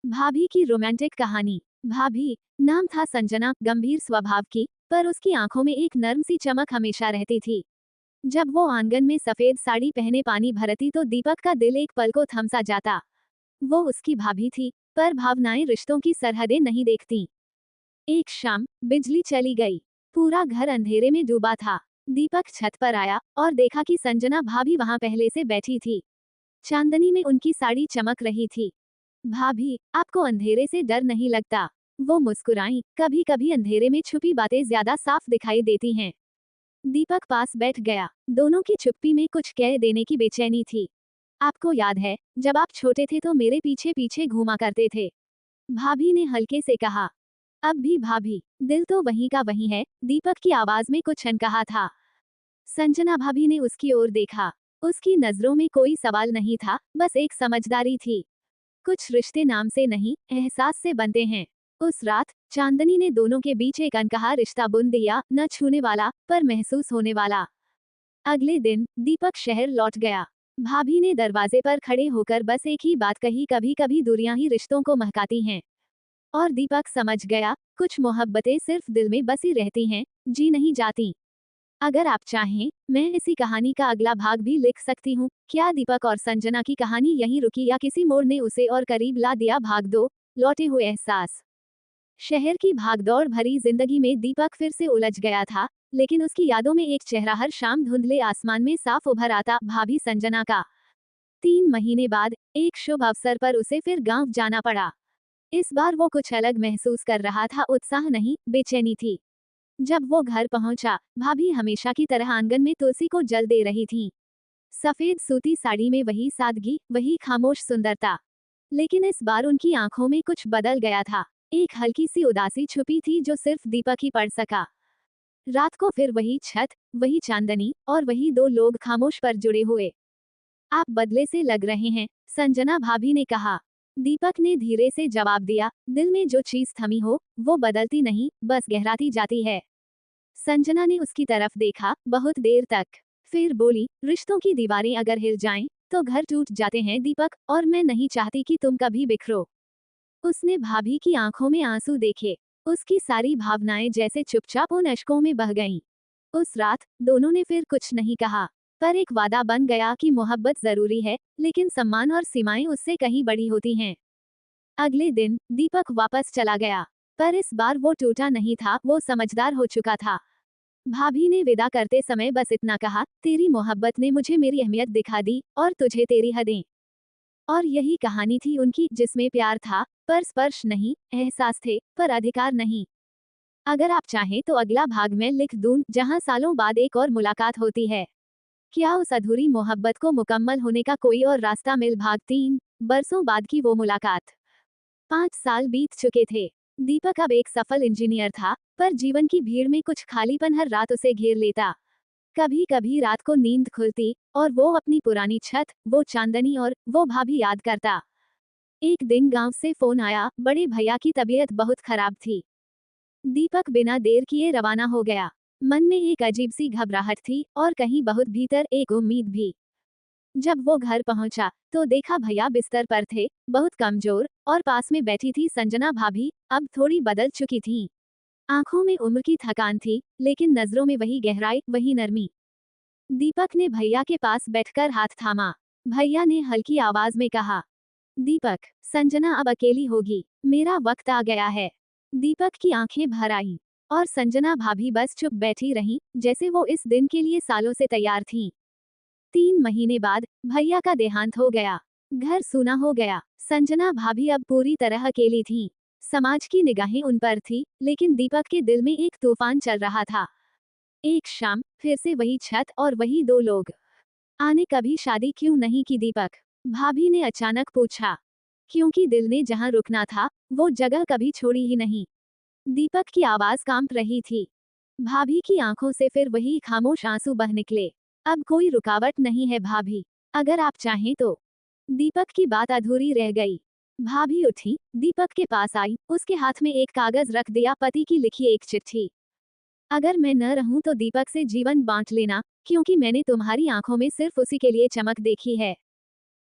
भाभी की रोमांटिक कहानी। भाभी नाम था संजना, गंभीर स्वभाव की, पर उसकी आंखों में एक नर्म सी चमक हमेशा रहती थी। जब वो आंगन में सफेद साड़ी पहने पानी भरती तो दीपक का दिल एक पल को थम सा जाता। वो उसकी भाभी थी, पर भावनाएं रिश्तों की सरहदें नहीं देखती। एक शाम बिजली चली गई। पूरा घर अंधेरे में डूबा था। दीपक छत पर आया और देखा कि संजना भाभी वहां पहले से बैठी थी। चांदनी में उनकी साड़ी चमक रही थी। भाभी, आपको अंधेरे से डर नहीं लगता? वो मुस्कुराई। कभी कभी अंधेरे में छुपी बातें ज्यादा साफ दिखाई देती हैं। दीपक पास बैठ गया। दोनों की चुप्पी में कुछ कह देने की बेचैनी थी। आपको याद है, जब आप छोटे थे तो मेरे पीछे पीछे घूमा करते थे? भाभी ने हल्के से कहा। अब भी भाभी, दिल तो वहीं का वहीं है। दीपक की आवाज में कुछ अनकहा था। संजना भाभी ने उसकी ओर देखा। उसकी नजरों में कोई सवाल नहीं था, बस एक समझदारी थी। कुछ रिश्ते नाम से नहीं, एहसास से बनते हैं। उस रात चांदनी ने दोनों के बीच एक अनकहा रिश्ता बुन दिया, न छूने वाला पर महसूस होने वाला। अगले दिन दीपक शहर लौट गया। भाभी ने दरवाजे पर खड़े होकर बस एक ही बात कही, कभी कभी दूरियां ही रिश्तों को महकाती हैं। और दीपक समझ गया, कुछ मोहब्बतें सिर्फ दिल में बसी रहती हैं, जी नहीं जाती। अगर आप चाहें, मैं इसी कहानी का अगला भाग भी लिख सकती हूँ। क्या दीपक और संजना की कहानी यहीं रुकी या किसी मोड़ ने उसे और करीब ला दिया? भाग दो, लौटे हुए एहसास। शहर की भागदौड़ भरी जिंदगी में दीपक फिर से उलझ गया था, लेकिन उसकी यादों में एक चेहरा हर शाम धुंधले आसमान में साफ उभर आता, भाभी संजना का। 3 महीने बाद एक शुभ अवसर पर उसे फिर गांव जाना पड़ा। इस बार वो कुछ अलग महसूस कर रहा था, उत्साह नहीं, बेचैनी थी। जब वो घर पहुंचा, भाभी हमेशा की तरह आंगन में तुलसी को जल दे रही थीं। सफेद सूती साड़ी में वही सादगी, वही खामोश सुंदरता। लेकिन इस बार उनकी आंखों में कुछ बदल गया था। एक हल्की सी उदासी छुपी थी जो सिर्फ दीपक ही पढ़ सका। रात को फिर वही छत, वही चांदनी और वही दो लोग खामोश पर जुड़े हुए। आप बदले से लग रहे हैं, संजना भाभी ने कहा। दीपक ने धीरे से जवाब दिया, दिल में जो चीज थमी हो, वो बदलती नहीं, बस गहराती जाती है। संजना ने उसकी तरफ देखा, बहुत देर तक। फिर बोली, रिश्तों की दीवारें अगर हिल जाएं, तो घर टूट जाते हैं दीपक, और मैं नहीं चाहती कि तुम कभी बिखरो। उसने भाभी की आंखों में आंसू देखे। उसकी सारी भावनाएं जैसे चुपचाप उन अश्कों में बह गईं। उस रात दोनों ने फिर कुछ नहीं कहा, पर एक वादा बन गया कि मोहब्बत जरूरी है, लेकिन सम्मान और सीमाएं उससे कहीं बड़ी होती हैं। अगले दिन दीपक वापस चला गया, पर इस बार वो टूटा नहीं था, वो समझदार हो चुका था। भाभी ने विदा करते समय बस इतना कहा, तेरी मोहब्बत ने मुझे मेरी अहमियत दिखा दी, और तुझे तेरी हदें। और यही कहानी थी उनकी, जिसमें प्यार था, पर स्पर्श नहीं, एहसास थे, पर अधिकार नहीं। अगर आप चाहें तो अगला भाग मैं लिख दूं, जहां सालों बाद एक और मुलाकात होती है। क्या उस अधूरी मोहब्बत को मुकम्मल होने का कोई और रास्ता मिल? भाग 3, बरसों बाद की वो मुलाकात। 5 साल बीत चुके थे। दीपक अब एक सफल इंजीनियर था, पर जीवन की भीड़ में कुछ खालीपन हर रात उसे घेर लेता। कभी कभी रात को नींद खुलती, और वो अपनी पुरानी छत, वो चांदनी और वो भाभी याद करता। एक दिन गांव से फोन आया, बड़े भैया की तबीयत बहुत खराब थी। दीपक बिना देर किए रवाना हो गया। मन में एक अजीब सी घबराहट थी, और कहीं बहुत भीतर एक उम्मीद भी। जब वो घर पहुंचा, तो देखा भैया बिस्तर पर थे, बहुत कमजोर, और पास में बैठी थी संजना भाभी, अब थोड़ी बदल चुकी थी। आंखों में उम्र की थकान थी, लेकिन नजरों में वही गहराई, वही नरमी। दीपक ने भैया के पास बैठकर हाथ थामा। भैया ने हल्की आवाज में कहा, दीपक, संजना अब अकेली होगी, मेरा वक्त आ गया है। दीपक की आंखें भर आईं, और संजना भाभी बस चुप बैठी रहीं, जैसे वो इस दिन के लिए सालों से तैयार थीं। 3 महीने बाद भैया का देहांत हो गया। घर सूना हो गया। संजना भाभी अब पूरी तरह अकेली थीं। समाज की निगाहें उन पर थी, लेकिन दीपक के दिल में एक तूफान चल रहा था। एक शाम फिर से वही छत और वही दो लोग। आने कभी शादी क्यों नहीं की दीपक? भाभी ने अचानक पूछा। क्योंकि दिल ने जहां रुकना था, वो जगह कभी छोड़ी ही नहीं। दीपक की आवाज कांप रही थी। भाभी की आंखों से फिर वही खामोश आंसू बह निकले। अब कोई रुकावट नहीं है भाभी, अगर आप चाहें तो। दीपक की बात अधूरी रह गई। भाभी उठी, दीपक के पास आई, उसके हाथ में एक कागज रख दिया, पति की लिखी एक चिट्ठी। अगर मैं न रहूं तो दीपक से जीवन बांट लेना, क्योंकि मैंने तुम्हारी आंखों में सिर्फ उसी के लिए चमक देखी है।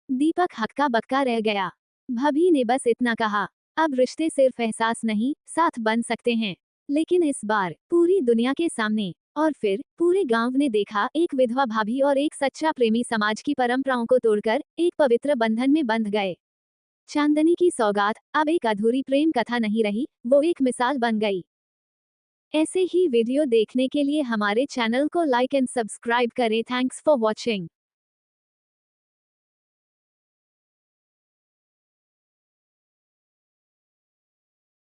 दीपक हक्का बक्का रह गया। भाभी ने बस इतना कहा, अब रिश्ते सिर्फ एहसास नहीं, साथ बन सकते हैं। लेकिन इस बार पूरी दुनिया के सामने और फिर पूरे गांव ने देखा, एक विधवा भाभी और एक सच्चा प्रेमी समाज की परंपराओं को तोड़कर एक पवित्र बंधन में बंध गए। चांदनी की सौगात अब एक अधूरी प्रेम कथा नहीं रही, वो एक मिसाल बन गई। ऐसे ही वीडियो देखने के लिए हमारे चैनल को लाइक एंड सब्सक्राइब करें। Thanks for watching.